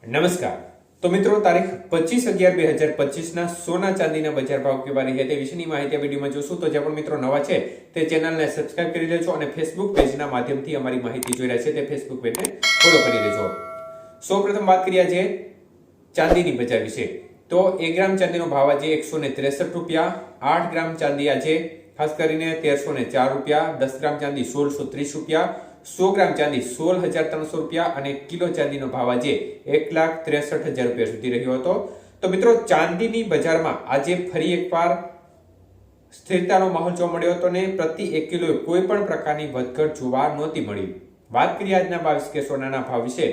નમસ્કાર. તો મિત્રો, તારીખ 25/11/2025 ના સોના ચાંદીના બજાર ભાવ કેવા રહ્યા તે વિશેની માહિતી આ વિડીયોમાં જોશું. તો જે પણ મિત્રો નવા છે તે ચેનલને સબસ્ક્રાઇબ કરી લેજો અને ફેસબુક પેજના માધ્યમથી અમારી માહિતી જોઈ રહ્યા છે તે ફેસબુક પેજને ફોલો કરી લેજો. સૌપ્રથમ વાત કરીએ આજે ચાંદીની બજાર વિશે. તો 1 ગ્રામ ચાંદીનો ભાવ આજે 163 રૂપિયા, 8 ગ્રામ ચાંદી આજે ખાસ કરીને 1304 રૂપિયા, 10 ગ્રામ ચાંદી 1630 રૂપિયા, 100 ગ્રામ ચાંદી 16,300 રૂપિયા અને કિલો ચાંદીનો ભાવ આજે 1,63,000 રૂપિયા સુધી રહ્યો હતો. તો મિત્રો, ચાંદીની બજારમાં આજે ફરી એકવાર સ્થિરતાનો માહોલ જોવા મળ્યો હતો અને પ્રતિ 1 કિલો કોઈ પણ પ્રકારની વધઘટ જોવા નહોતી મળી. વાત કરીએ આજના 22 કે સોનાના ભાવ વિશે.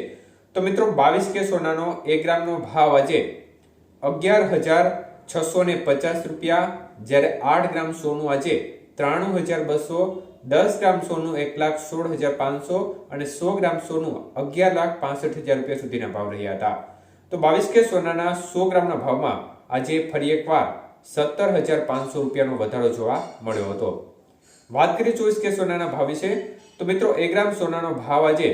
તો મિત્રો, 22 કે સોનાનો 1 ગ્રામનો ભાવ આજે 11,650 રૂપિયા, જ્યારે 8 ગ્રામ સોનું આજે 93,200, 10 ગ્રામ સોનું 1,16,500 અને 100 ગ્રામ સોનું 11,65,000 રૂપિયા સુધીના ભાવ રહ્યા હતા. તો 22 કે સોનાના 100 ગ્રામના ભાવમાં આજે ફરી એકવાર 17,500 રૂપિયાનો વધારો જોવા મળ્યો હતો. વાત કરીએ 24 કે સોનાના ભાવ વિશે. તો મિત્રો, 1 ગ્રામ સોનાનો ભાવ આજે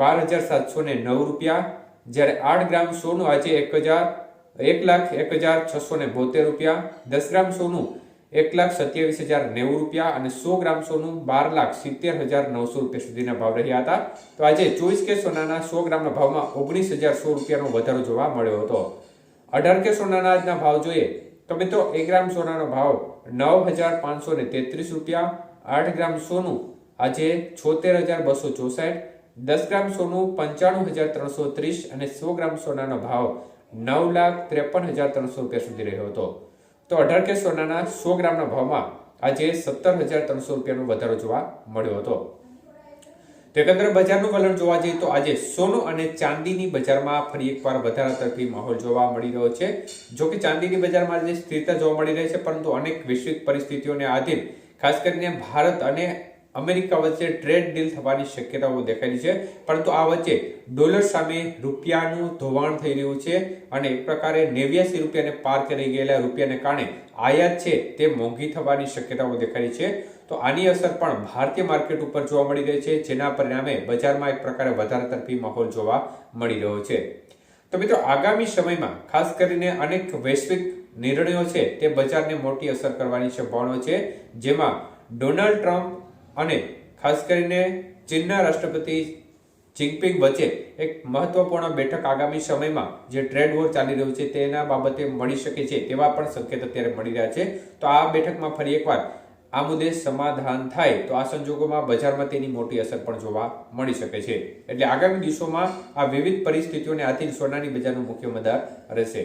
12,709 રૂપિયા, જ્યારે 8 ગ્રામ સોનું આજે 1,01,672 રૂપિયા, 10 ગ્રામ સોનું 1,27,090 રૂપિયા અને 100 ગ્રામ સોનું 12,70,900 રૂપિયા સુધીના ભાવ રહ્યા હતા. તો આજે 24 કે સોનાના 100 ગ્રામના ભાવમાં 19,100 રૂપિયાનો વધારો જોવા મળ્યો હતો. 18 કે સોનાના આજના ભાવ જોઈએ તો મિત્રો, 1 ગ્રામ સોનાનો ભાવ 9,533 રૂપિયા, 8 ગ્રામ સોનું આજે 76,264, 10 ગ્રામ સોનું 95,330 અને 100 ગ્રામ સોનાનો ભાવ 9,53,300 રૂપિયા સુધી રહ્યો હતો. તો 18 કે સોનાના 100 ગ્રામના ભાવમાં આજે 17,300 રૂપિયાનો વધારો જોવા મળ્યો હતો. તો એકંદરે બજારનું વલણ જોવા જઈએ તો આજે સોનું અને ચાંદીની બજારમાં ફરી એકવાર વધારા તરફી માહોલ જોવા મળી રહ્યો છે. જો કે ચાંદીની બજારમાં આજે સ્થિરતા જોવા મળી રહી છે, પરંતુ અનેક વૈશ્વિક પરિસ્થિતિઓને આધીન ખાસ કરીને ભારત અને અમેરિકા વચ્ચે ટ્રેડ ડીલ થવાની શક્યતાઓ દેખાઈ છે. પરંતુ આ વચ્ચે ડોલર સામે રૂપિયાનું ધોવાણ થઈ રહ્યું છે અને એક પ્રકારે 89 રૂપિયાને પાર કરી ગયેલા રૂપિયાને કારણે આયાત છે તે મોંઘી થવાની શક્યતાઓ દેખાઈ છે. તો આની અસર પણ ભારતીય માર્કેટ ઉપર જોવા મળી રહી છે, જેના પરિણામે બજારમાં એક પ્રકારે વધારા તરફી માહોલ જોવા મળી રહ્યો છે. તો મિત્રો, આગામી સમયમાં ખાસ કરીને અનેક વૈશ્વિક નિર્ણયો છે તે બજારને મોટી અસર કરવાની સંભાવના છે, જેમાં ડોનાલ્ડ ટ્રમ્પ અને ખાસ કરીને ચીનના રાષ્ટ્રપતિ જિનપિંગ વચ્ચે એક મહત્વપૂર્ણ બેઠક આગામી સમયમાં જે ટ્રેડ વોર ચાલી રહ્યું છે તેના બાબતે મળી શકે છે તેવા પણ સંકેત અત્યારે મળી રહ્યા છે. તો આ બેઠકમાં ફરી એકવાર આ મુદ્દે સમાધાન થાય તો આ સંજોગોમાં બજારમાં તેની મોટી અસર પણ જોવા મળી શકે છે. એટલે આગામી દિવસોમાં આ વિવિધ પરિસ્થિતિઓને આધીન સોનાની બજારનો મુખ્ય મદાર રહેશે.